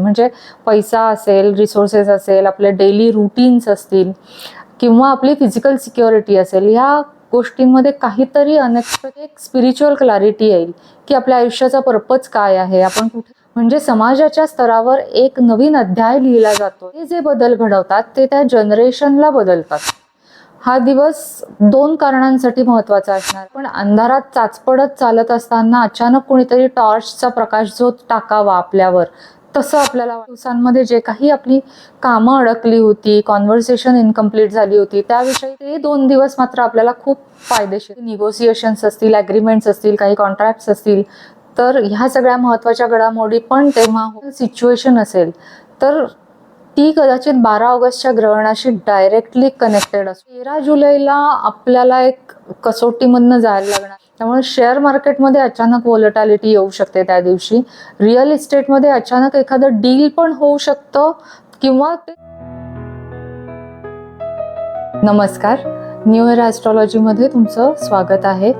म्हणजे पैसा असेल, रिसोर्सेस असेल, आपले डेली रुटीन्स असतील किंवा आपली फिजिकल सिक्युरिटी असेल, ह्या गोष्टींमध्ये काहीतरी अनएक्सपेक्टेड स्पिरिच्युअल क्लॅरिटी येईल की आपल्या आयुष्याचा पर्पज काय आहे, आपण कुठे, म्हणजे समाजाच्या स्तरावर एक नवीन अध्याय लिहिला जातो. हे जे बदल घडवतात ते त्या जनरेशनला बदलतात. हा दिवस 2 कारणांसाठी महत्वाचा असणार. पण अंधारात चाचपडत चालत असताना अचानक कोणीतरी टॉर्चचा प्रकाश जो टाकावा आपल्यावर, तसं आपल्याला दिवसांमध्ये जे काही आपली कामं अडकली होती, कॉन्व्हर्सेशन इनकम्प्लीट झाली होती, त्याविषयी ते 2 दिवस मात्र आपल्याला खूप फायदेशीर. निगोसिएशन्स असतील, ॲग्रीमेंट्स असतील, काही कॉन्ट्रॅक्ट्स असतील, तर ह्या सगळ्या महत्त्वाच्या घडामोडी पण तेव्हा सिच्युएशन असेल तर ती कदाचित 12 ऑगस्टच्या ग्रहणाशी डायरेक्टली कनेक्टेड असते. 13 जुलैला आपल्याला एक कसोटीमधनं जायला लागणार. त्यामुळे शेअर मार्केटमध्ये अचानक व्होलॅटिलिटी येऊ शकते त्या दिवशी. रिअल इस्टेटमध्ये अचानक एखादं डील पण होऊ शकतं किंवा नमस्कार, न्यू इयर ॲस्ट्रॉलॉजीमध्ये तुमचं स्वागत आहे.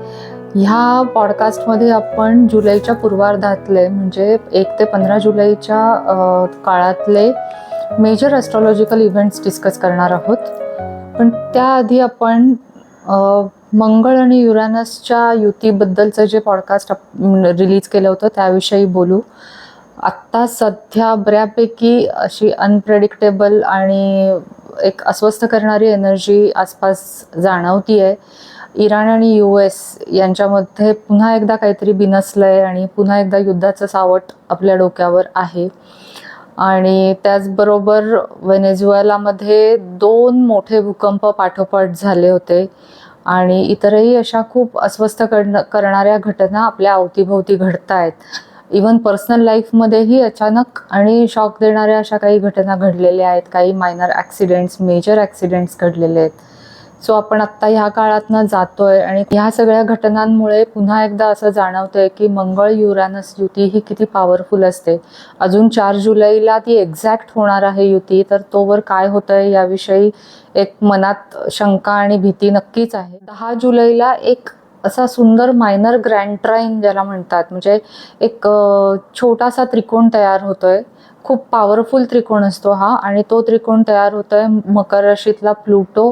ह्या पॉडकास्टमध्ये आपण जुलैच्या पूर्वार्धातले म्हणजे 1 ते 15 जुलैच्या काळातले मेजर ॲस्ट्रॉलॉजिकल इव्हेंट्स डिस्कस करणार आहोत. पण त्याआधी आपण मंगळ आणि युरॅनसच्या युतीबद्दलचं जे पॉडकास्ट रिलीज केलं होतं त्याविषयी बोलू. आत्ता सध्या बऱ्यापैकी अशी अनप्रेडिक्टेबल आणि एक अस्वस्थ करणारी एनर्जी आसपास जाणवती आहे. इराण आणि US यांच्यामध्ये पुन्हा एकदा काहीतरी बिनसलंय आणि पुन्हा एकदा युद्धाचं सावट आपल्या डोक्यावर आहे. आणि त्याचबरोबर व्हेनेझुएलामध्ये 2 मोठे भूकंप पाठोपाठ झाले होते आणि इतरही अशा खूप अस्वस्थ करणाऱ्या घटना आपल्या अवतीभोवती घडत आहेत. इवन पर्सनल लाईफमध्येही अचानक आणि शॉक देणाऱ्या अशा काही घटना घडलेल्या आहेत. काही मायनर ॲक्सिडेंट्स, मेजर ॲक्सिडेंट्स घडलेले आहेत. सो आपण आत्ता ह्या काळातनं जातोय आणि ह्या सगळ्या घटनांमुळे पुन्हा एकदा असं जाणवतंय की मंगळ युरॅनस युती ही किती पॉवरफुल असते. अजून 4 जुलैला ती एक्झॅक्ट होणार आहे युती, तर तोवर काय होतंय याविषयी एक मनात शंका आणि भीती नक्कीच आहे. 10 जुलैला एक असा सुंदर मायनर ग्रँड ट्राईन ज्याला म्हणतात, म्हणजे एक छोटासा त्रिकोण तयार होतोय. खूप पॉवरफुल त्रिकोण असतो हा आणि तो त्रिकोण तयार होतोय मकर राशीतला प्लुटो,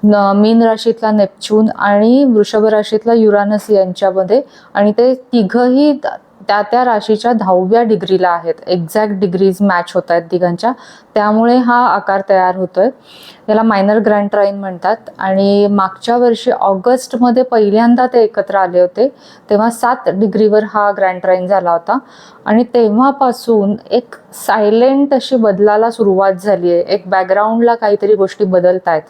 मीन राशीतला नेपच्यून आणि वृषभ राशीतला युरानस यांच्यामध्ये, आणि ते तिघही त्या राशीच्या 10व्या डिग्रीला आहेत. एक्झॅक्ट डिग्रीज मॅच होत आहेत तिघांच्या, त्यामुळे हा आकार तयार होतोय. याला मायनर ग्रँड ट्राईन म्हणतात. आणि मागच्या वर्षी ऑगस्टमध्ये पहिल्यांदा ते एकत्र आले होते, तेव्हा 7 डिग्रीवर हा ग्रँड ट्राईन झाला होता. आणि तेव्हापासून एक सायलेंट अशी बदलाला सुरुवात झाली आहे. एक बॅकग्राऊंडला काहीतरी गोष्टी बदलत आहेत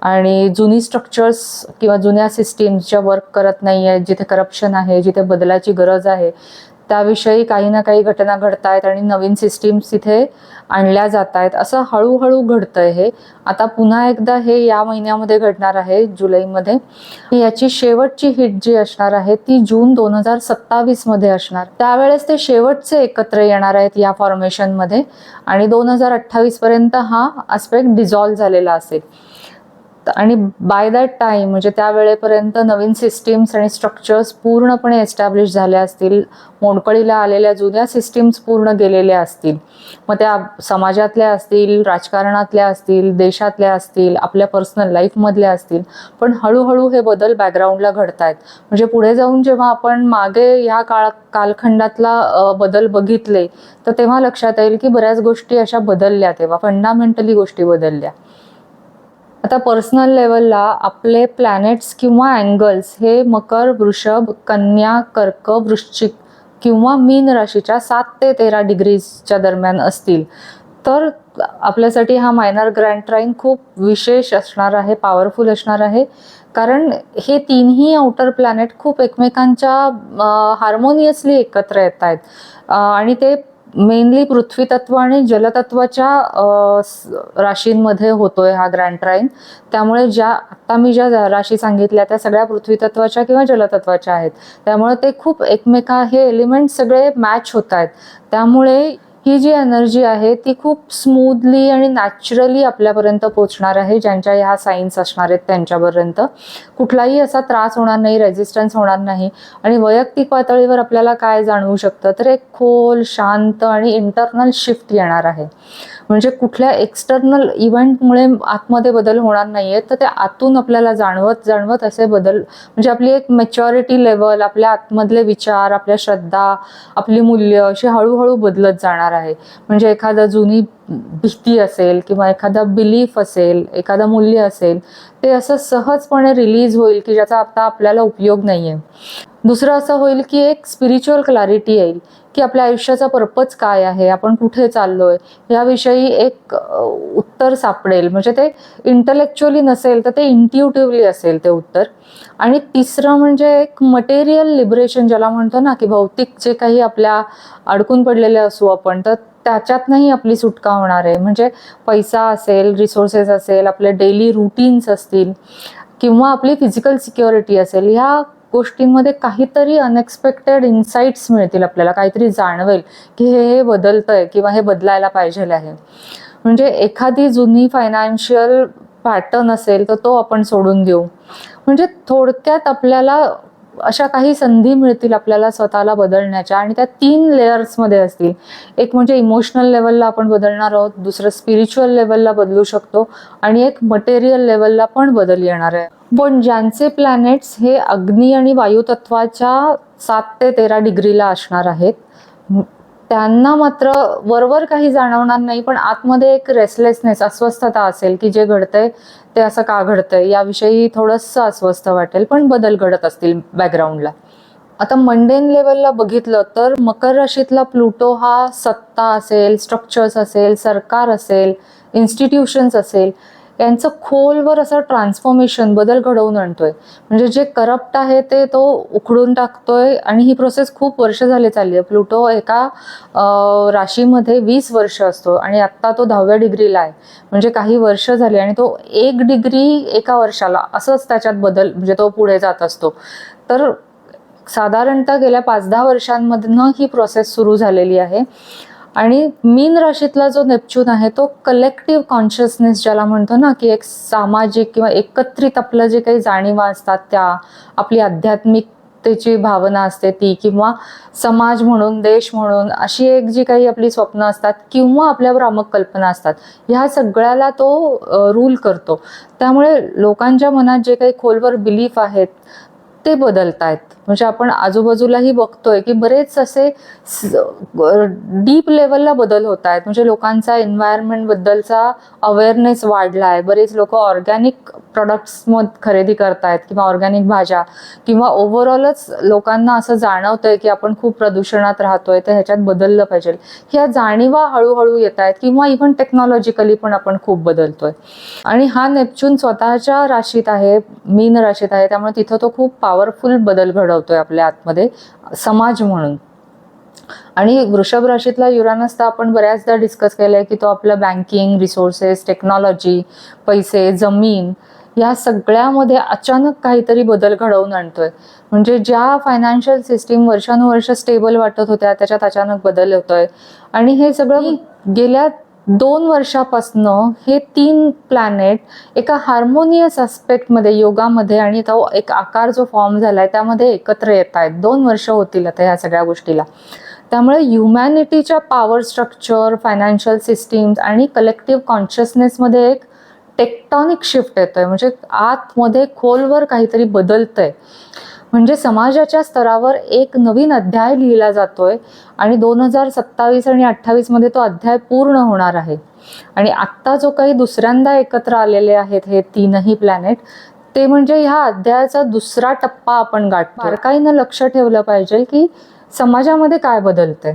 आणि जुनी स्ट्रक्चर्स किंवा जुन्या सिस्टीम्स ज्या वर्क करत नाही आहेत, जिथे करप्शन आहे, जिथे बदलाची गरज आहे, त्याविषयी काही ना काही घटना घडत आहेत आणि नवीन सिस्टीम्स तिथे आणल्या जात आहेत. असं हळूहळू घडतंय हे. आता पुन्हा एकदा हे या महिन्यामध्ये घडणार आहे, जुलैमध्ये. याची शेवटची हिट जी असणार आहे ती जून 2027 मध्ये असणार. त्यावेळेस ते शेवटचे एकत्र येणार आहेत या फॉर्मेशनमध्ये आणि 2028 पर्यंत हा आस्पेक्ट डिझॉल्व्ह झालेला असेल. आणि बाय दॅट टाइम म्हणजे त्या वेळेपर्यंत नवीन सिस्टीम्स आणि स्ट्रक्चर्स पूर्णपणे एस्टॅब्लिश झाल्या असतील. मोडकळीला आलेल्या जुन्या सिस्टीम्स पूर्ण गेलेल्या असतील. मग त्या समाजातल्या असतील, राजकारणातल्या असतील, देशातल्या असतील, आपल्या पर्सनल लाईफमधल्या असतील. पण हळूहळू हे बदल बॅकग्राऊंडला घडत आहेत. म्हणजे पुढे जाऊन जेव्हा आपण मागे ह्या कालखंडातला बदल बघितले तर तेव्हा लक्षात येईल की बऱ्याच गोष्टी अशा बदलल्या, तेव्हा फंडामेंटली गोष्टी बदलल्या. आता पर्सनल लेवलला आपले प्लॅनेट्स किंवा अँगल्स हे मकर, वृषभ, कन्या, कर्क, वृश्चिक किंवा मीन राशीच्या 7 ते 13 डिग्रीजच्या दरम्यान असतील तर आपल्यासाठी हा मायनर ग्रँड ट्राईन खूप विशेष असणार आहे, पॉवरफुल असणार आहे. कारण हे 3ही आउटर प्लॅनेट खूप एकमेकांच्या हार्मोनियसली एकत्र येत आहेत आणि ते मेनली पृथ्वी तत्व आणि जलतत्वाच्या राशींमध्ये होतोय हा ग्रँड ट्राईन. त्यामुळे आता मी ज्या राशी सांगितल्या त्या सगळ्या पृथ्वी तत्वाच्या किंवा जलतत्वाच्या आहेत. त्यामुळे ते खूप हे एलिमेंट सगळे मॅच होत आहेत. त्यामुळे ही जी एनर्जी आहे ती खूप स्मूथली आणि नॅचरली आपल्यापर्यंत पोहोचणार आहे. ज्यांच्या ह्या साईन्स असणार आहेत त्यांच्यापर्यंत कुठलाही असा त्रास होणार नाही, रेझिस्टन्स होणार नाही. आणि वैयक्तिक पातळीवर आपल्याला काय जाणवू शकतं, तर एक खोल, शांत आणि इंटरनल शिफ्ट येणार आहे. म्हणजे कुठल्या एक्सटर्नल इव्हेंटमुळे आतमध्ये बदल होणार नाहीये, तर ते आतून आपल्याला जाणवत जाणवत असे बदल, म्हणजे आपली एक मॅच्युरिटी लेवल, आपल्या आतमधले विचार, आपल्या श्रद्धा, आपली मूल्य अशी हळूहळू बदलत जाणार आहे. म्हणजे एखादा जुनी भीती असेल किंवा एखादा बिलीफ असेल, एखादा मूल्य असेल, ते असं सहजपणे रिलीज होईल की ज्याचा आता आपल्याला उपयोग नाहीये. दुसरं असं होईल की एक स्पिरिच्युअल क्लॅरिटी येईल की आपल्या आयुष्याचा पर्पज काय आहे, आपण कुठे चाललोय याविषयी एक उत्तर सापडेल. म्हणजे ते इंटलेक्च्युअली नसेल तर ते इंट्युटिव्हली असेल ते उत्तर. आणि तिसरं म्हणजे एक मटेरियल लिबरेशन, ज्याला म्हणतो ना की भौतिक जे काही आपल्या अडकून पडलेले असू आपण, तर त्याच्यातनंही आपली सुटका होणार आहे. म्हणजे पैसा असेल, रिसोर्सेस असेल, आपले डेली रुटीन्स असतील किंवा आपली फिजिकल सिक्युरिटी असेल, ह्या गोष्टींमध्ये काहीतरी अनएक्सपेक्टेड इन्साइट्स मिळतील आपल्याला. काहीतरी जाणवेल की हे बदलतंय किंवा हे बदलायला पाहिजे आहे. म्हणजे एखादी जुनी फायनान्शियल पॅटर्न असेल तर तो आपण सोडून देऊ. म्हणजे थोडक्यात आपल्याला अशा काही संधी मिळतील आपल्याला स्वतःला बदलण्याच्या, आणि त्या 3 लेयर्समध्ये असतील. एक म्हणजे इमोशनल लेवलला आपण बदलणार आहोत, दुसरं स्पिरिच्युअल लेवलला बदलू शकतो, आणि एक मटेरियल लेवलला पण बदल येणार आहे. पण ज्यांचे प्लॅनेट्स हे अग्नी आणि वायुतत्वाच्या 7 ते 13 डिग्रीला असणार आहेत, त्यांना मात्र वरवर काही जाणवणार नाही, पण आतमध्ये एक रेस्टलेसनेस, अस्वस्थता असेल की जे घडतंय ते असं का घडतंय याविषयी थोडंसं अस्वस्थ वाटेल, पण बदल घडत असतील बॅकग्राऊंडला. आता मंडेन लेवलला बघितलं तर मकर राशीतला प्लुटो हा सत्ता असेल, स्ट्रक्चर्स असेल, सरकार असेल, इन्स्टिट्यूशन्स असेल, यांचं खोलवर असं ट्रान्सफॉर्मेशन, बदल घडवून आणतोय. म्हणजे जे करप्ट आहे ते तो उखडून टाकतोय, आणि ही प्रोसेस खूप वर्ष झाली चालली आहे. प्लुटो एका राशीमध्ये 20 वर्ष असतो आणि आत्ता तो 10व्या डिग्रीला आहे. म्हणजे काही वर्ष झाली, आणि तो 1 डिग्री एका वर्षाला असंच त्याच्यात बदल, म्हणजे तो पुढे जात असतो. तर साधारणतः गेल्या 5-10 वर्षांमधनं ही प्रोसेस सुरू झालेली आहे. आणि मीन राशीतला जो नेपच्यून आहे तो कलेक्टिव्ह कॉन्शियसनेस, ज्याला म्हणतो ना की एक सामाजिक किंवा एकत्रित आपलं जे काही जाणीवा असतात त्या, आपली आध्यात्मिकतेची भावना असते ती, किंवा समाज म्हणून, देश म्हणून अशी एक जी काही आपली स्वप्न असतात किंवा आपल्या भ्रामक कल्पना असतात, ह्या सगळ्याला तो रूल करतो. त्यामुळे लोकांच्या मनात जे काही खोलवर बिलीफ आहेत ते बदलतायत. म्हणजे आपण आजूबाजूलाही बघतोय की बरेच असे डीप लेवलला बदल होत आहेत. म्हणजे लोकांचा एन्व्हायरमेंट बद्दलचा अवेअरनेस वाढला आहे. बरेच लोक ऑर्गॅनिक प्रोडक्ट्स खरेदी करतायत किंवा ऑर्गॅनिक भाज्या, किंवा ओव्हरऑलच लोकांना असं जाणवतंय की आपण खूप प्रदूषणात राहतोय, तर ह्याच्यात बदललं पाहिजे. ह्या जाणीवा हळूहळू येत आहेत, किंवा इव्हन टेक्नॉलॉजिकली पण आपण खूप बदलतोय. आणि हा नेपच्यून स्वतःच्या राशीत आहे, मीन राशीत आहे, त्यामुळे तिथं तो खूप पॉवरफुल बदल घडवतोय आपल्या आतमध्ये समाज म्हणून. आणि वृषभ राशीतला युरानस तर आपण बऱ्याचदा डिस्कस केलंय की तो आपलं बँकिंग, रिसोर्सेस, टेक्नॉलॉजी, पैसे, जमीन या सगळ्यामध्ये अचानक काहीतरी बदल घडवून आणतोय. म्हणजे ज्या फायनान्शियल सिस्टीम वर्षानुवर्ष स्टेबल वाटत होत्या त्याच्यात अचानक बदल होतोय. आणि हे सगळं गेल्या 2 वर्षापासनं हे 3 प्लॅनेट एका हार्मोनियस ॲस्पेक्टमध्ये, योगामध्ये, आणि तो एक आकार जो फॉर्म झालाय त्यामध्ये एकत्र येत आहेत. 2 वर्ष होतील आता ह्या सगळ्या गोष्टीला. त्यामुळे ह्युमॅनिटीच्या पॉवर स्ट्रक्चर, फायनान्शियल सिस्टीम्स आणि कलेक्टिव्ह कॉन्शियसनेसमध्ये एक टेक्टॉनिक शिफ्ट येतोय. म्हणजे आतमध्ये खोलवर काहीतरी बदलतंय. म्हणजे समाजाच्या स्तरावर एक नवीन अध्याय लिहिला जातोय, आणि 2027 आणि 28 मध्ये तो अध्याय पूर्ण होणार आहे. आणि आत्ता जो काही दुसऱ्यांदा एकत्र आलेले आहेत हे 3ही प्लॅनेट, ते म्हणजे ह्या अध्यायाचा दुसरा टप्पा आपण गाठतो. बारकाईनं लक्ष ठेवलं पाहिजे की समाजामध्ये काय बदलतंय.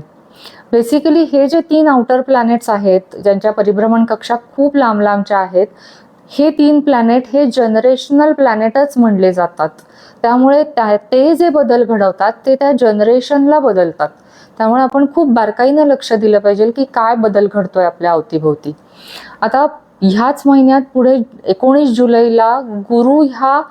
बेसिकली हे जे 3 आउटर प्लॅनेट्स आहेत, ज्यांच्या परिभ्रमण कक्षा खूप लांब लांबच्या आहेत, हे 3 प्लॅनेट हे जनरेशनल प्लॅनेटच म्हणले जातात. त्यामुळे ते जे बदल घडवतात ते त्या जनरेशनला बदलतात. त्यामुळे आपण खूप बारकाईनं लक्ष दिलं पाहिजे की काय बदल घडतोय आपल्या अवतीभोवती. आता ह्याच महिन्यात पुढे 19 जुलैला गुरु ह्या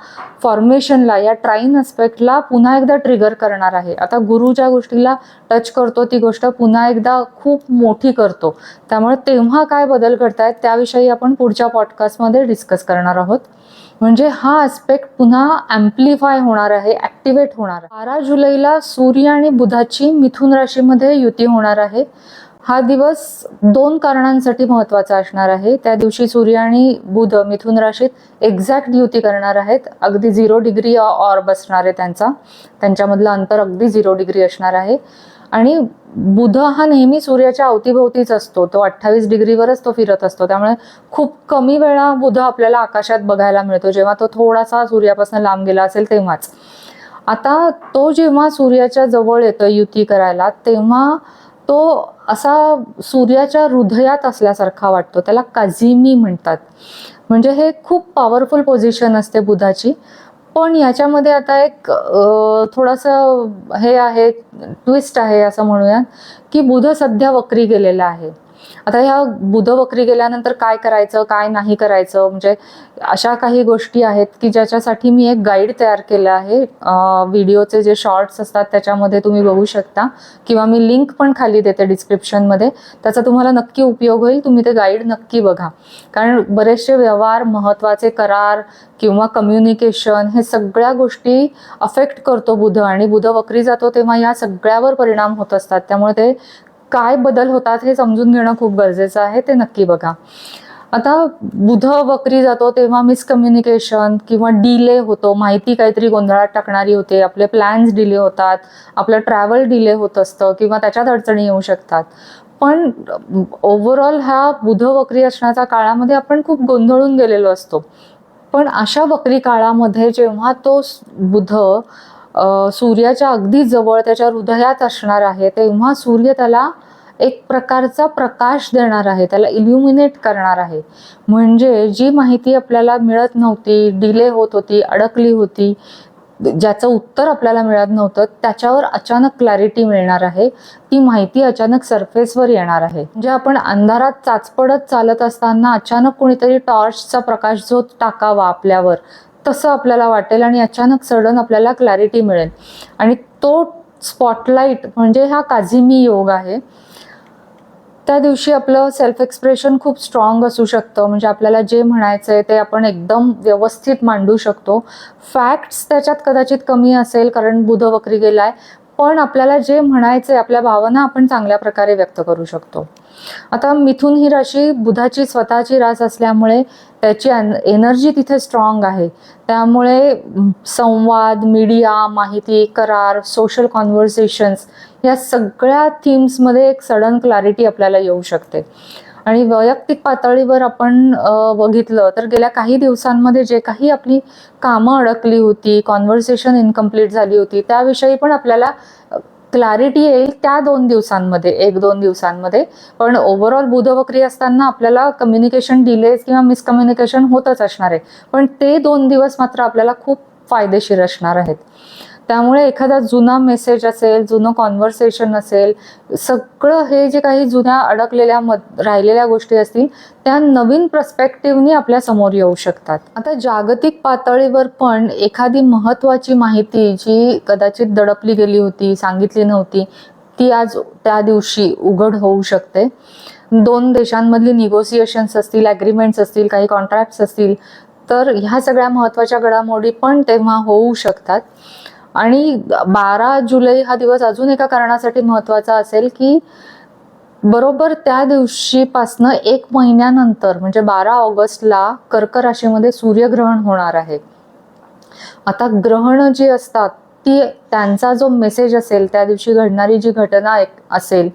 फॉर्मेशनला, या ट्राईन अस्पेक्टला पुन्हा एकदा ट्रिगर करणार आहे. आता गुरु ज्या गोष्टीला टच करतो ती गोष्ट पुन्हा एकदा खूप मोठी करतो. त्यामुळे तेव्हा काय बदल घडतायत त्याविषयी आपण पुढच्या पॉडकास्टमध्ये डिस्कस करणार आहोत. म्हणजे हा अस्पेक्ट पुन्हा ॲम्प्लिफाय होणार आहे, ॲक्टिवेट होणार आहे. 12 जुलैला सूर्य आणि बुधाची मिथुन राशीमध्ये युती होणार आहे. हा दिवस 2 कारणांसाठी महत्त्वाचा असणार आहे. त्या दिवशी सूर्य आणि बुध मिथुन राशीत एक्झॅक्ट युती करणार आहेत. अगदी 0 डिग्री ऑर्ब असणार आहे त्यांच्यामधलं अंतर अगदी 0 डिग्री असणार आहे. आणि बुध हा नेहमी सूर्याच्या अवतीभोवतीच असतो, तो 28 डिग्रीवरच तो फिरत असतो. त्यामुळे खूप कमी वेळा बुध आपल्याला आकाशात बघायला मिळतो, जेव्हा तो थोडासा सूर्यापासून लांब गेला असेल तेव्हाच. आता तो जेव्हा सूर्याच्या जवळ येतो युती करायला, तेव्हा तो असा सूर्याच्या हृदयात असल्यासारखा वाटतो. त्याला काझिमी म्हणतात. म्हणजे हे खूप पॉवरफुल पोझिशन असते बुधाची. पण याच्यामध्ये आता एक थोडंसं हे आहे, ट्विस्ट आहे असं म्हणूयात, की बुध सध्या वक्री गेलेला आहे. आता ह्या बुध वक्री गेल्यानंतर काय करायचं, काय नाही करायचं, म्हणजे अशा काही गोष्टी आहेत की ज्याच्यासाठी मी एक गाईड तयार केलं आहे. व्हिडिओचे जे शॉर्ट्स असतात त्याच्यामध्ये तुम्ही बघू शकता, किंवा मी लिंक पण खाली देते डिस्क्रिप्शनमध्ये. त्याचा तुम्हाला नक्की उपयोग होईल. तुम्ही ते गाईड नक्की बघा. कारण बरेचसे व्यवहार, महत्त्वाचे करार किंवा कम्युनिकेशन, हे सगळ्या गोष्टी अफेक्ट करतो बुध. आणि बुध वक्री जातो तेव्हा या सगळ्यावर परिणाम होत असतात. त्यामुळे ते काय बदल होतात हे समजून घेणं खूप गरजेचं आहे. ते नक्की बघा. आता बुध वक्री जातो तेव्हा मिसकम्युनिकेशन किंवा डिले होतो, माहिती काहीतरी गोंधळात टाकणारी होते, आपले प्लॅन्स डिले होतात, आपलं ट्रॅव्हल डिले होत असतं किंवा त्याच्यात अडचणी येऊ शकतात. पण ओव्हरऑल ह्या बुध वक्री असण्याच्या काळामध्ये आपण खूप गोंधळून गेलेलो असतो. पण अशा वक्री काळामध्ये जेव्हा तो बुध सूर्याच्या अगदी जवळ त्याच्या हृदयात असणार आहे, तेव्हा सूर्य त्याला एक प्रकारचा प्रकाश देणार आहे, त्याला इल्युमिनेट करणार आहे. म्हणजे जी माहिती आपल्याला मिळत नव्हती, डिले होत होती, अडकली होती, ज्याचं उत्तर आपल्याला मिळत नव्हतं, त्याच्यावर अचानक क्लॅरिटी मिळणार आहे. ती माहिती अचानक सरफेसवर येणार आहे. म्हणजे आपण अंधारात चाचपडत चालत असताना अचानक कोणीतरी टॉर्चचा प्रकाश जो टाकावा आपल्यावर, तसं आपल्याला वाटेल आणि अचानक सडन आपल्याला क्लॅरिटी मिळेल. आणि तो स्पॉटलाईट म्हणजे हा काझिमी योग आहे. त्या दिवशी आपलं सेल्फ एक्सप्रेशन खूप स्ट्रॉंग असू शकतं. म्हणजे आपल्याला जे म्हणायचं आहे ते आपण एकदम व्यवस्थित मांडू शकतो. फॅक्ट्स त्याच्यात कदाचित कमी असेल कारण बुध वक्री गेलाय, पण आपल्याला जे म्हणायचं आहे, आपल्या भावना आपण चांगल्या प्रकारे व्यक्त करू शकतो. आता मिथुन ही राशी बुधाची स्वतःची रास असल्यामुळे त्याची एनर्जी तिथे स्ट्रॉंग आहे. त्यामुळे संवाद, मीडिया, माहिती, करार, सोशल कॉन्व्हर्सेशन्स, या सगळ्या थीम्समध्ये एक सडन क्लॅरिटी आपल्याला येऊ शकते. आणि वैयक्तिक पातळीवर आपण बघितलं तर गेल्या काही दिवसांमध्ये जे काही आपली कामं अडकली होती, कॉन्व्हर्सेशन इनकम्प्लीट झाली होती, त्याविषयी पण आपल्याला क्लॅरिटी येईल त्या 2 दिवसांमध्ये, 1-2 दिवसांमध्ये. पण ओव्हरऑल बुध वक्री असताना आपल्याला कम्युनिकेशन डिलेज किंवा मिसकम्युनिकेशन होतच असणार आहे. पण ते 2 दिवस मात्र आपल्याला खूप फायदेशीर असणार आहेत. त्यामुळे एखादा जुना मेसेज असेल, जुनं कॉन्व्हर्सेशन असेल, सगळं हे जे काही जुन्या अडकलेल्या राहिलेल्या गोष्टी असतील, त्या नवीन पर्स्पेक्टिव्हनी आपल्या समोर येऊ शकतात. आता जागतिक पातळीवर पण एखादी महत्त्वाची माहिती जी कदाचित दडपली गेली होती, सांगितली नव्हती, ती आज त्या दिवशी उघड होऊ शकते. 2 देशांमधली निगोसिएशन्स असतील, ॲग्रीमेंट्स असतील, काही कॉन्ट्रॅक्ट्स असतील, तर ह्या सगळ्या महत्त्वाच्या घडामोडी पण तेव्हा होऊ शकतात. आणि 12 जुलै हा दिवस अजून एका कारणासाठी महत्त्वाचा असेल, की बरोबर त्या दिवशीपासनं 1 महिन्यानंतर म्हणजे 12 ऑगस्टला कर्क राशीमध्ये सूर्यग्रहण होणार आहे. आता ग्रहणं जी असतात ती, त्यांचा जो मेसेज असेल, त्या दिवशी घडणारी जी घटना असेल,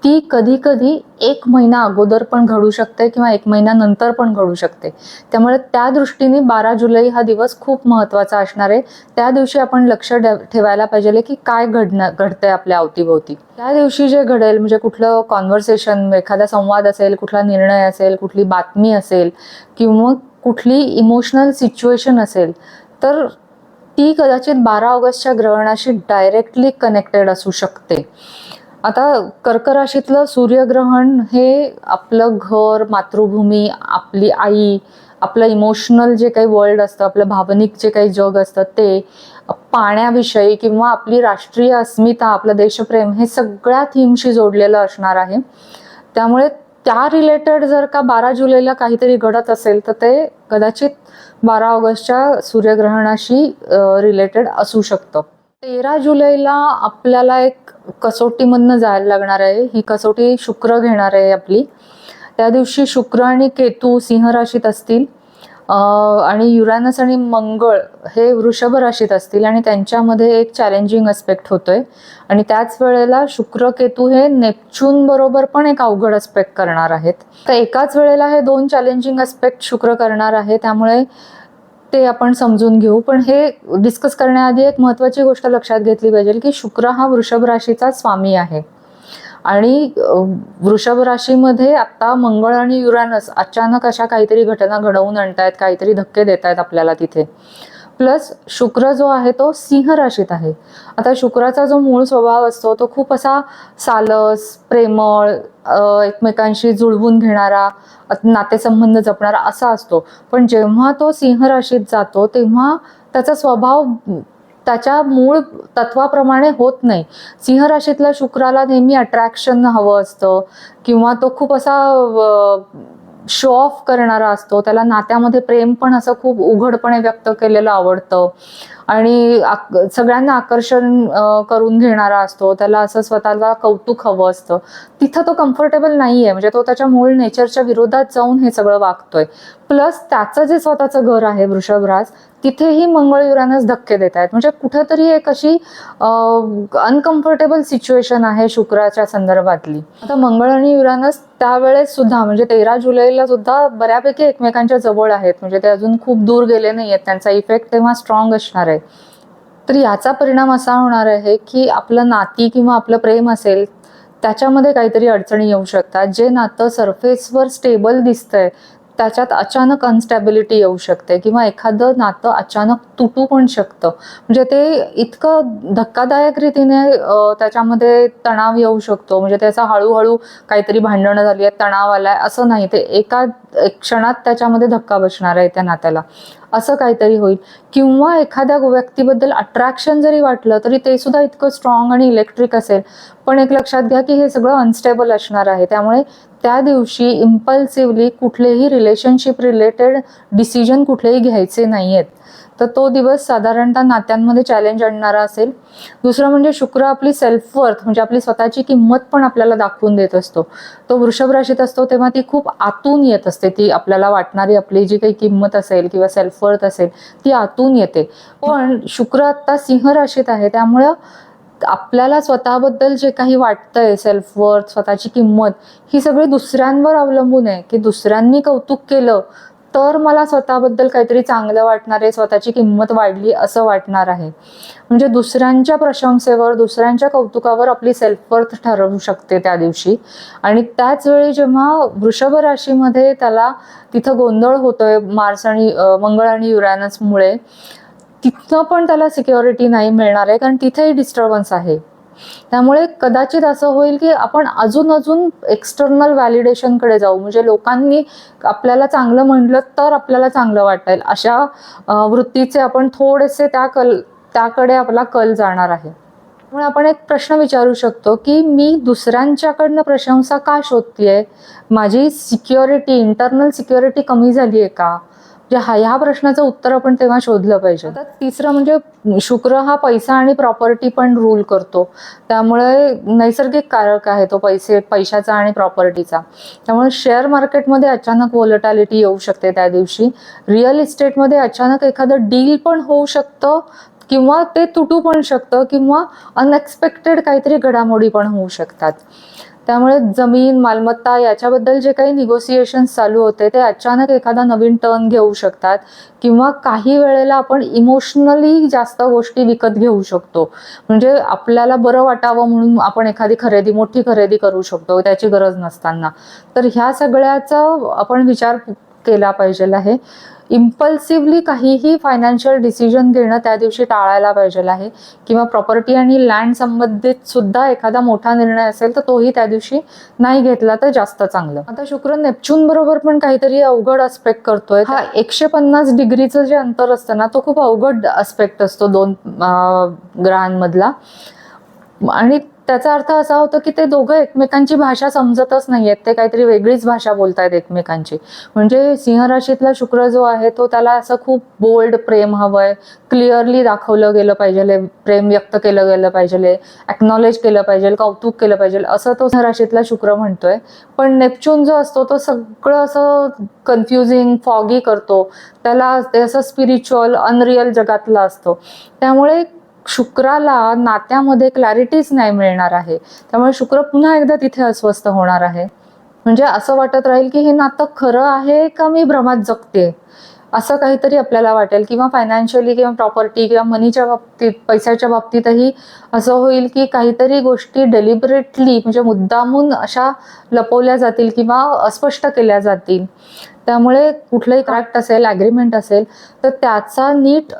ती कधी कधी 1 महिना अगोदर पण घडू शकते किंवा 1 महिन्यानंतर पण घडू शकते. त्यामुळे त्या दृष्टीने 12 जुलै हा दिवस खूप महत्त्वाचा असणार आहे. त्या दिवशी आपण लक्ष ठेवायला पाहिजे की काय घडतंय आपल्या अवतीभोवती. त्या दिवशी जे घडेल, म्हणजे कुठलं कॉन्व्हर्सेशन, एखादा संवाद असेल, कुठला निर्णय असेल, कुठली बातमी असेल किंवा कुठली इमोशनल सिच्युएशन असेल, तर ती कदाचित 12 ऑगस्टच्या ग्रहणाशी डायरेक्टली कनेक्टेड असू शकते. आता कर्क राशीतलं सूर्यग्रहण हे आपलं घर, मातृभूमी, आपली आई, आपलं इमोशनल जे काही वर्ल्ड असतं, आपलं भावनिक जे काही जग असतं ते, पाण्याविषयी किंवा आपली राष्ट्रीय अस्मिता, आपलं देशप्रेम, हे सगळ्या थीमशी जोडलेलं असणार आहे. त्यामुळे त्या रिलेटेड जर का 12 जुलैला काहीतरी घडत असेल तर ते कदाचित 12 ऑगस्टच्या सूर्यग्रहणाशी रिलेटेड असू शकतं. 13 जुलैला आपल्याला एक कसोटीमधनं जायला लागणार आहे. ही कसोटी शुक्र घेणार आहे आपली. त्या दिवशी शुक्र आणि केतू सिंह राशीत असतील आणि युरॅनस आणि मंगळ हे वृषभ राशीत असतील आणि त्यांच्यामध्ये एक चॅलेंजिंग अस्पेक्ट होतोय. आणि त्याच वेळेला शुक्र केतू हे नेपच्यून बरोबर पण एक अवघड अस्पेक्ट करणार आहेत. तर एकाच वेळेला हे 2 चॅलेंजिंग अस्पेक्ट शुक्र करणार आहे, त्यामुळे ते आपण समजून घेऊ. पण हे डिस्कस करण्याआधी एक महत्त्वाची गोष्ट लक्षात घेतली पाहिजे की शुक्र हा वृषभ राशीचा स्वामी आहे आणि वृषभ राशीमध्ये आता मंगळ आणि युरॅनस अचानक अशा काहीतरी घटना घडवून आणतायत, काहीतरी धक्के देत आहेत आपल्याला तिथे. प्लस शुक्र जो आहे तो सिंह राशीत आहे. आता शुक्राचा जो मूळ स्वभाव असतो तो खूप असा सालस, प्रेमळ, एकमेकांशी जुळवून घेणारा, नातेसंबंध जपणारा असा असतो. पण जेव्हा तो सिंह राशीत जातो तेव्हा त्याचा स्वभाव त्याच्या मूळ तत्वाप्रमाणे होत नाही. सिंह राशीतल्या शुक्राला नेहमी अट्रॅक्शन हवं असतं किंवा तो खूप असा शो ऑफ करणारा असतो. त्याला नात्यामध्ये प्रेम पण असं खूप उघडपणे व्यक्त केलेलं आवडतं आणि सगळ्यांना आकर्षण करून घेणारा असतो. त्याला असं स्वतःला कौतुक हवं असतं. तिथं तो कम्फर्टेबल नाहीये, म्हणजे तो त्याच्या मूळ नेचरच्या विरोधात जाऊन हे सगळं वागतोय. प्लस त्याचं जे स्वतःचं घर आहे वृषभ रास, तिथेही मंगळ युरॅनस धक्के देत आहेत. म्हणजे कुठेतरी एक अशी अनकम्फर्टेबल सिच्युएशन आहे शुक्राच्या संदर्भातली. आता मंगळ आणि युरॅनस त्यावेळेस सुद्धा म्हणजे 13 जुलैला सुद्धा बऱ्यापैकी एकमेकांच्या जवळ आहेत. म्हणजे ते अजून खूप दूर गेले नाहीयेत. त्यांचा इफेक्ट तेव्हा स्ट्रॉंग असणार आहे. तर याचा परिणाम असा होणार आहे की आपलं नाती किंवा आपलं प्रेम असेल त्याच्यामध्ये काहीतरी अडचणी येऊ शकतात. जे नातं सरफेसवर स्टेबल दिसतंय त्याच्यात अचानक अनस्टॅबिलिटी येऊ शकते किंवा एखादं नातं अचानक तुटू पण शकतं. म्हणजे ते इतकं धक्कादायक रीतीने त्याच्यामध्ये तणाव येऊ शकतो. म्हणजे त्याचा हळूहळू काहीतरी भांडणं झाली आहेत, तणाव आलाय असं नाही, ते एका क्षणात त्याच्यामध्ये धक्का बसणार आहे त्या नात्याला, असं काहीतरी होईल. किंवा एखाद्या व्यक्तीबद्दल अट्रॅक्शन जरी वाटलं तरी ते सुद्धा इतकं स्ट्रॉंग आणि इलेक्ट्रिक असेल. पण एक लक्षात घ्या की हे सगळं अनस्टेबल असणार आहे. त्यामुळे त्या दिवशी इम्पल्सिव्हली कुठलेही रिलेशनशिप रिलेटेड डिसिजन कुठलेही घ्यायचे नाहीयेत. तर तो दिवस साधारणतः नात्यांमध्ये चॅलेंज आणणारा असेल. दुसरं म्हणजे शुक्र आपली सेल्फ वर्थ म्हणजे आपली स्वतःची किंमत पण आपल्याला दाखवून देत असतो. तो वृषभ राशीत असतो तेव्हा ती खूप आतून येत असते. ती आपल्याला वाटणारी आपली जी काही किंमत असेल किंवा सेल्फ वर्थ असेल ती आतून येते. पण शुक्र आता सिंह राशीत आहे, त्यामुळं आपल्याला स्वतःबद्दल जे काही वाटतंय, सेल्फ वर्थ, स्वतःची किंमत, ही सगळी दुसऱ्यांवर अवलंबून आहे की दुसऱ्यांनी कौतुक केलं तर मला स्वतःबद्दल काहीतरी चांगलं वाटणार आहे, स्वतःची किंमत वाढली असं वाटणार आहे. म्हणजे दुसऱ्यांच्या प्रशंसेवर, दुसऱ्यांच्या कौतुकावर आपली सेल्फ वर्थ ठरवू शकते त्या दिवशी. आणि त्याच वेळी जेव्हा वृषभ राशीमध्ये त्याला तिथं गोंधळ होतोय मार्स आणि मंगळ आणि युरॅनसमुळे, तिथं पण त्याला सिक्युरिटी नाही मिळणार आहे कारण तिथेही डिस्टर्बन्स आहे. त्यामुळे कदाचित असं होईल की आपण अजून एक्सटर्नल व्हॅलिडेशनकडे जाऊ. म्हणजे लोकांनी आपल्याला चांगलं म्हणलं तर आपल्याला चांगलं वाटेल अशा वृत्तीचे आपण थोडेसे त्याकडे आपला कल जाणार आहे. त्यामुळे आपण एक प्रश्न विचारू शकतो की मी दुसऱ्यांच्याकडनं प्रशंसा का शोधतेय? माझी सिक्युरिटी, इंटरनल सिक्युरिटी कमी झाली आहे का? ह्या प्रश्नाचं उत्तर आपण तेव्हा शोधलं पाहिजे. आता तिसरं म्हणजे शुक्र हा पैसा आणि प्रॉपर्टी पण रूल करतो. त्यामुळे नैसर्गिक कारक आहे तो पैशाचा आणि प्रॉपर्टीचा. त्यामुळे शेअर मार्केटमध्ये अचानक व्होलॅटिलिटी येऊ शकते त्या दिवशी. रिअल इस्टेटमध्ये अचानक एखादं डील पण होऊ शकतं किंवा ते तुटू पण शकतं किंवा अनएक्सपेक्टेड काहीतरी घडामोडी पण होऊ शकतात. त्यामुळे जमीन, मालमत्ता याच्याबद्दल जे काही निगोसिएशन्स चालू होते ते अचानक एखादा नवीन टर्न घेऊ शकतात किंवा काही वेळेला आपण इमोशनली जास्त गोष्टी विकत घेऊ शकतो. म्हणजे आपल्याला बरं वाटावं म्हणून आपण एखादी मोठी खरेदी करू शकतो त्याची गरज नसताना. तर ह्या सगळ्याचा आपण विचार केला पाहिजे आहे. इम्पल्सिव्हली काहीही फायनान्शियल डिसिजन घेणं त्या दिवशी टाळायला पाहिजे आहे, किंवा प्रॉपर्टी आणि लँड संबंधित सुद्धा एखादा मोठा निर्णय असेल तर तोही त्या दिवशी नाही घेतला तर जास्त चांगलं. आता शुक्र नेपच्यून बरोबर पण काहीतरी अवघड अस्पेक्ट करतोय. हा 150 डिग्रीचं जे अंतर असतं ना, तो खूप अवघड अस्पेक्ट असतो दोन ग्रहांमधला. आणि त्याचा अर्थ असा होतो की ते दोघं एकमेकांची भाषा समजतच नाहीयेत, ते काहीतरी वेगळीच भाषा बोलतायत एकमेकांची. म्हणजे सिंह राशीतला शुक्र जो आहे तो त्याला असं खूप बोल्ड प्रेम हवंय, क्लिअरली दाखवलं गेलं पाहिजे, प्रेम व्यक्त केलं गेलं पाहिजे, एक्नॉलेज केलं पाहिजे, कौतुक केलं पाहिजे, असं तो सिंह राशीतला शुक्र म्हणतोय. पण नेपच्यून जो असतो तो सगळं असं कन्फ्युजिंग, फॉगी करतो, त्याला ते असं स्पिरिच्युअल, अनरियल जगातला असतो. त्यामुळे शुक्राला नात्यामध्ये क्लॅरिटीच नाही मिळणार आहे. त्यामुळे शुक्र पुन्हा एकदा तिथे अस्वस्थ होणार आहे. म्हणजे असं वाटत राहील की हे नातं खरं आहे का मी भ्रमात जगते, असं काहीतरी आपल्याला वाटेल. किंवा फायनान्शियली किंवा प्रॉपर्टी किंवा मनीच्या बाबतीत, पैशाच्या बाबतीतही असं होईल की काहीतरी गोष्टी डेलिबरेटली म्हणजे मुद्दामून अशा लपवल्या जातील किंवा अस्पष्ट केल्या जातील. त्यामुळे कुठलंही कॉन्ट्रॅक्ट असेल, ॲग्रीमेंट असेल तर त्याचा नीट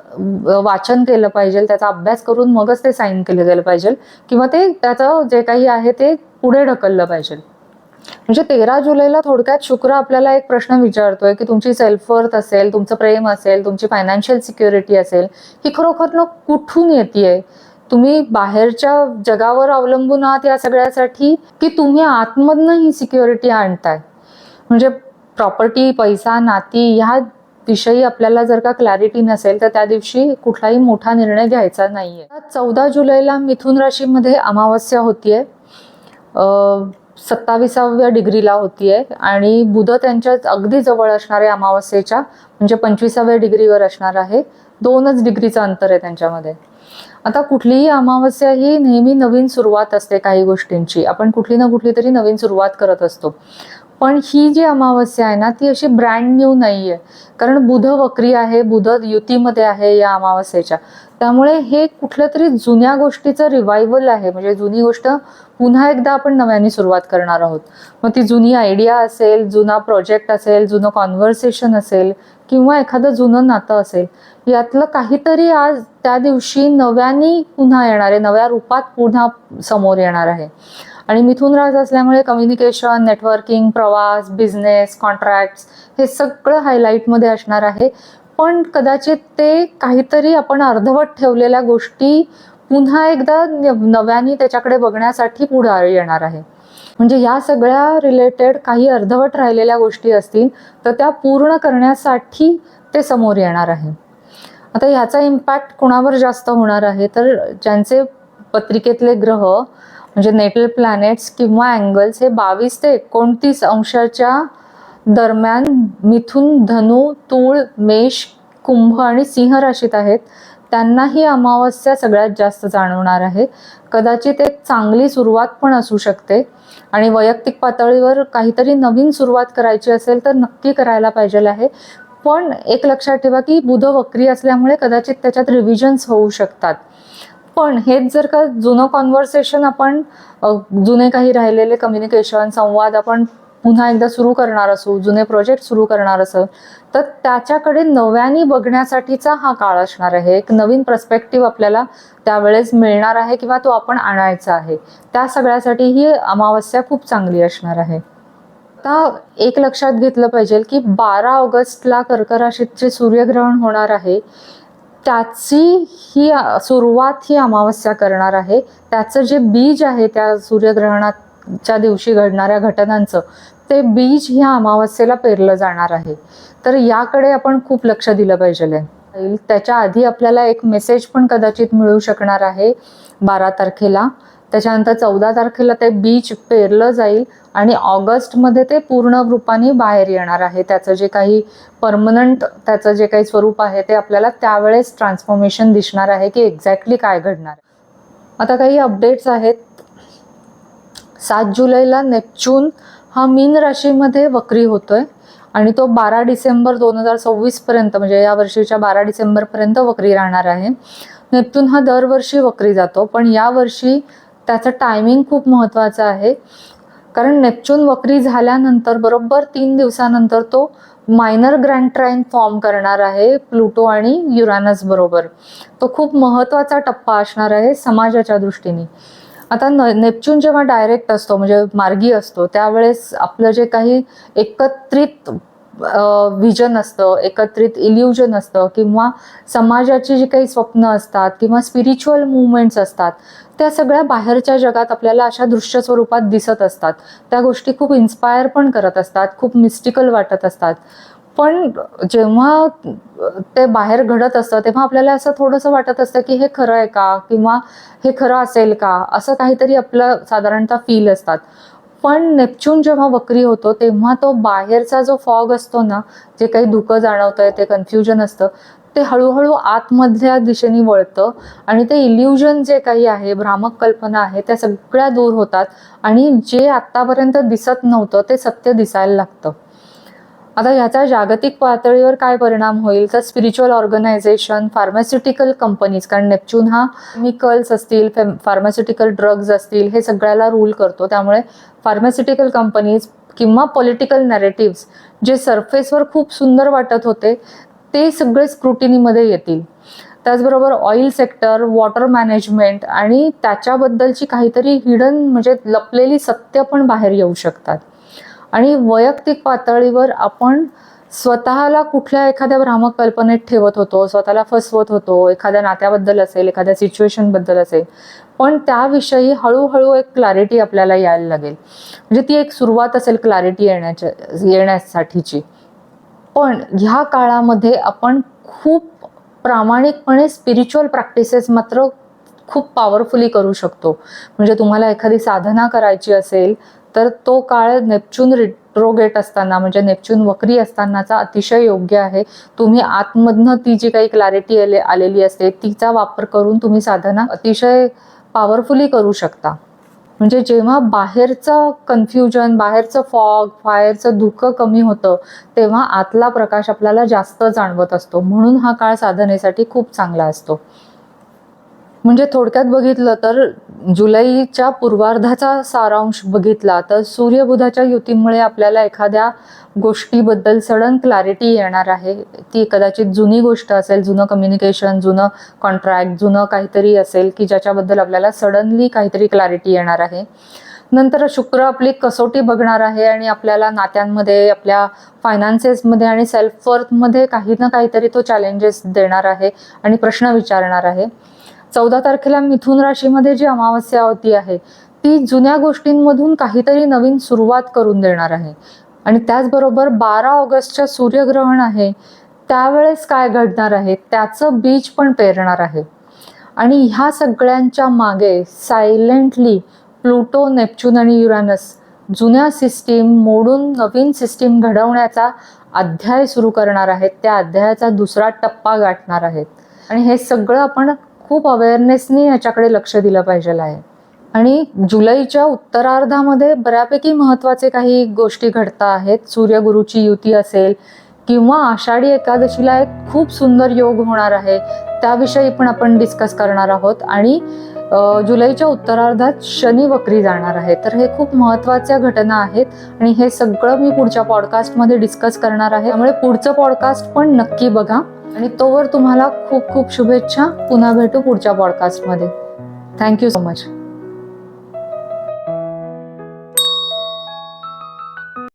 वाचन केलं पाहिजे, त्याचा अभ्यास करून मगच ते साईन केलं गेलं पाहिजे, किंवा ते त्याचं जे काही आहे ते पुढे ढकललं पाहिजे. म्हणजे 13 जुलैला थोडक्यात शुक्र आपल्याला एक प्रश्न विचारतोय की तुमची सेल्फवर्थ असेल, तुमचं प्रेम असेल, तुमची फायनान्शियल सिक्युरिटी असेल, ही खरोखर कुठून येतेय? तुम्ही बाहेरच्या जगावर अवलंबून आहात या सगळ्यासाठी, की तुम्ही आतमधनं ही सिक्युरिटी आणताय? म्हणजे प्रॉपर्टी, पैसा, नाती ह्या विषयी आपल्याला जर का क्लॅरिटी नसेल तर त्या दिवशी कुठलाही मोठा निर्णय घ्यायचा नाहीये. 14 जुलैला मिथुन राशीमध्ये अमावस्या होतीये, 27व्या डिग्रीला होतीये, आणि बुध त्यांच्या अगदी जवळ असणारे अमावस्येच्या म्हणजे 25व्या डिग्रीवर असणार आहे. 2च डिग्रीचं अंतर आहे त्यांच्यामध्ये. आता कुठलीही अमावस्या ही नेहमी नवीन सुरुवात असते काही गोष्टींची, आपण कुठली ना कुठली तरी नवीन सुरुवात करत असतो. पण ही जी अमावस्या आहे ना ती अशी ब्रँड न्यू नाहीये, कारण बुध वक्री आहे, बुध युतीमध्ये आहे या अमावस्येच्या. त्यामुळे हे कुठल्या तरी जुन्या गोष्टीचं रिवायवल आहे, म्हणजे जुनी गोष्ट पुन्हा एकदा आपण नव्याने सुरुवात करणार आहोत. मग ती जुनी आयडिया असेल, जुना प्रोजेक्ट असेल, जुनं कॉन्व्हर्सेशन असेल, किंवा एखादं जुनं नातं असेल, यातलं काहीतरी आज त्या दिवशी नव्याने पुन्हा येणार आहे, नव्या रूपात पुन्हा समोर येणार आहे. आणि मिथुन रास असल्यामुळे कम्युनिकेशन, नेटवर्किंग, प्रवास, बिझनेस, कॉन्ट्रॅक्ट्स हे सगळं हायलाईटमध्ये असणार आहे. पण कदाचित ते काहीतरी आपण अर्धवट ठेवलेल्या गोष्टी पुन्हा एकदा नव्याने त्याच्याकडे बघण्यासाठी पुढे येणार आहे. म्हणजे या सगळ्या रिलेटेड काही अर्धवट राहिलेल्या गोष्टी असतील तर त्या पूर्ण करण्यासाठी ते समोर येणार आहे. आता ह्याचा इम्पॅक्ट कोणावर जास्त होणार आहे, तर ज्यांचे पत्रिकेतले ग्रह म्हणजे नेटल प्लॅनेट्स किंवा अँगल्स हे 22 ते 29 अंशाच्या दरम्यान मिथुन, धनु, तूळ, मेष, कुंभ आणि सिंह राशीत आहेत, त्यांना ही अमावस्या सगळ्यात जास्त जाणवणार आहे. कदाचित एक चांगली सुरुवात पण असू शकते, आणि वैयक्तिक पातळीवर काहीतरी नवीन सुरुवात करायची असेल तर नक्की करायला पाहिजे आहे. पण एक लक्षात ठेवा की बुध वक्री असल्यामुळे कदाचित त्याच्यात रिव्हिजन्स होऊ शकतात. पण हेच जर का जुनं कॉन्व्हर्सेशन आपण, जुने काही राहिलेले कम्युनिकेशन, संवाद आपण पुन्हा एकदा सुरू करणार असू, जुने प्रोजेक्ट सुरू करणार असू, तर त्याच्याकडे नव्याने बघण्यासाठीचा हा काळ असणार आहे. एक नवीन पर्स्पेक्टिव्ह आपल्याला त्यावेळेस मिळणार आहे किंवा तो आपण आणायचा आहे. त्या सगळ्यासाठी ही अमावस्या खूप चांगली असणार आहे. आता एक लक्षात घेतलं पाहिजे की 12 ऑगस्टला कर्क राशीत जे सूर्यग्रहण होणार आहे त्याची ही सुरुवात ही अमावस्या करणार आहे. त्याचं जे बीज आहे त्या सूर्यग्रहणाच्या दिवशी घडणाऱ्या घटनांचं, ते बीज ह्या अमावस्येला पेरलं जाणार आहे. तर याकडे आपण खूप लक्ष दिलं पाहिजे. त्याच्या आधी आपल्याला एक मेसेज पण कदाचित मिळू शकणार आहे 12 तारखेला. त्याच्यानंतर 14 तारखेला ते बीज पेरलं जाईल आणि ऑगस्टमध्ये ते पूर्ण रूपाने बाहेर येणार आहे. त्याचं जे काही परमनंट, त्याचं जे काही स्वरूप आहे ते आपल्याला त्यावेळेस ट्रान्सफॉर्मेशन दिसणार आहे की एक्झॅक्टली काय घडणार. आता काही अपडेट्स आहेत. 7 जुलैला नेपच्यून हा मीन राशीमध्ये वक्री होतोय आणि तो 12 डिसेंबर 2026 पर्यंत, म्हणजे या वर्षीच्या 12 डिसेंबर पर्यंत वक्री राहणार आहे. नेपच्यून हा दरवर्षी वक्री जातो, पण या वर्षी त्याचं टायमिंग खूप महत्त्वाचं आहे. कारण नेपच्यून वक्री झाल्यानंतर बरोबर 3 दिवसानंतर तो मायनर ग्रँड ट्राईन फॉर्म करणार आहे प्लुटो आणि युरानस बरोबर. तो खूप महत्वाचा टप्पा असणार आहे समाजाच्या दृष्टीने. आता नेपच्यून जेव्हा डायरेक्ट असतो म्हणजे मार्गी असतो त्यावेळेस आपलं जे काही एकत्रित विजन असतं, एकत्रित इल्युजन असतं किंवा समाजाची जी काही स्वप्न असतात किंवा स्पिरिच्युअल मुवमेंट्स असतात त्या सगळ्या बाहेरच्या जगात आपल्याला अशा दृश्य स्वरूपात दिसत असतात. त्या गोष्टी खूप इन्स्पायर पण करत असतात, खूप मिस्टिकल वाटत असतात. पण जेव्हा ते बाहेर घडत असतं तेव्हा आपल्याला असं थोडंसं वाटत असतं की हे खरं आहे का किंवा हे खरं असेल का, असं काहीतरी आपलं साधारणतः फील असतात. पण नेपच्यून जेव्हा वक्री होतो तेव्हा तो बाहेरचा जो फॉग असतो ना, जे काही धुकं जाणवतंय, ते कन्फ्युजन असतं, ते हळूहळू आतमधल्या दिशेने वळतं आणि ते इल्युजन जे काही आहे, भ्रामक कल्पना आहे, त्या सगळ्या दूर होतात आणि जे आतापर्यंत दिसत नव्हतं ते सत्य दिसायला लागतं. आता याचा जागतिक पातळीवर काय परिणाम होईल तर स्पिरिच्युअल ऑर्गनायझेशन, फार्मास्युटिकल कंपनीज, कारण नेपच्यून हा केमिकल्स असतील, फार्मास्युटिकल ड्रग्ज असतील, हे सगळ्याला रूल करतो. त्यामुळे फार्मास्युटिकल कंपनीज किंवा पॉलिटिकल नॅरेटिव्स जे सरफेसवर खूप सुंदर वाटत होते ते सगळे स्क्रुटिनीमध्ये येतील. त्याचबरोबर ऑइल सेक्टर, वॉटर मॅनेजमेंट आणि त्याच्याबद्दलची काहीतरी हिडन म्हणजे लपलेली सत्य पण बाहेर येऊ शकतात. आणि वैयक्तिक पातळीवर आपण स्वतःला कुठल्या एखाद्या भ्रामक कल्पनेत ठेवत होतो, स्वतःला फसवत होतो, एखाद्या नात्याबद्दल असेल, एखाद्या सिच्युएशन बद्दल असेल, पण त्याविषयी हळूहळू एक क्लॅरिटी आपल्याला यायला लागेल. म्हणजे ती एक सुरुवात असेल क्लॅरिटी येण्यासाठीची. पण ह्या काळामध्ये आपण खूप प्रामाणिकपणे स्पिरिच्युअल प्रॅक्टिसेस मात्र खूप पॉवरफुली करू शकतो. म्हणजे तुम्हाला एखादी साधना करायची असेल तर तो काळ नेपच्यून रिट्रोगेट असताना म्हणजे नेपच्यून वक्री असतानाचा अतिशय योग्य आहे. तुम्ही आतमधनं ती जी काही क्लॅरिटी आलेली असते तिचा वापर करून तुम्ही साधना अतिशय पॉवरफुली करू शकता. म्हणजे जेव्हा बाहेरचं कन्फ्युजन, बाहेरचं फॉग, बाहेरचं धुकं कमी होतं तेव्हा आतला प्रकाश आपल्याला जास्त जाणवत असतो. म्हणून हा काळ साधनेसाठी खूप चांगला असतो. म्हणजे थोडक्यात बघितलं तर जुलैच्या पूर्वार्धाचा सारांश बघितला तर सूर्य बुधाच्या युतीमुळे आपल्याला एखाद्या गोष्टीबद्दल सडन क्लॅरिटी येणार आहे. ती कदाचित जुनी गोष्ट असेल, जुनं कम्युनिकेशन, जुनं कॉन्ट्रॅक्ट, जुनं काहीतरी असेल की ज्याच्याबद्दल आपल्याला सडनली काहीतरी क्लॅरिटी येणार आहे. नंतर शुक्र आपली कसोटी बघणार आहे आणि आपल्याला नात्यांमध्ये, आपल्या फायनान्सेसमध्ये आणि सेल्फ वर्थमध्ये काही ना काहीतरी तो चॅलेंजेस देणार आहे आणि प्रश्न विचारणार आहे. 14 तारखेला मिथुन राशीमध्ये जी अमावस्या होती आहे ती जुन्या गोष्टींमधून काहीतरी नवीन सुरुवात करून देणार आहे. आणि त्याचबरोबर 12 ऑगस्टच्या सूर्यग्रहण आहे त्यावेळेस काय घडणार आहे त्याचं बीज पण पेरणार आहे. आणि ह्या सगळ्यांच्या मागे सायलेंटली प्लुटो, नेपच्यून आणि युरानस जुन्या सिस्टीम मोडून नवीन सिस्टीम घडवण्याचा अध्याय सुरू करणार आहेत. त्या अध्यायाचा दुसरा टप्पा गाठणार आहेत. आणि हे सगळं आपण खूप अवेअरनेसनी याच्याकडे लक्ष दिलं पाहिजे आहे. आणि जुलैच्या उत्तरार्धामध्ये बऱ्यापैकी महत्त्वाचे काही गोष्टी घडता आहेत. सूर्य-गुरूची युती असेल किंवा आषाढी एकादशीला एक खूप सुंदर योग होणार आहे, त्याविषयी पण आपण डिस्कस करणार आहोत. आणि जुलैच्या उत्तरार्धात शनी वक्री जाणार आहे. तर हे खूप महत्त्वाच्या घटना आहेत आणि हे सगळं मी पुढच्या पॉडकास्टमध्ये डिस्कस करणार आहे. त्यामुळे पुढचं पॉडकास्ट पण नक्की बघा. आणि तोवर तुम्हाला खूप खूप शुभेच्छा. पुन्हा भेटू पुढच्या पॉडकास्टमध्ये. Thank you so much.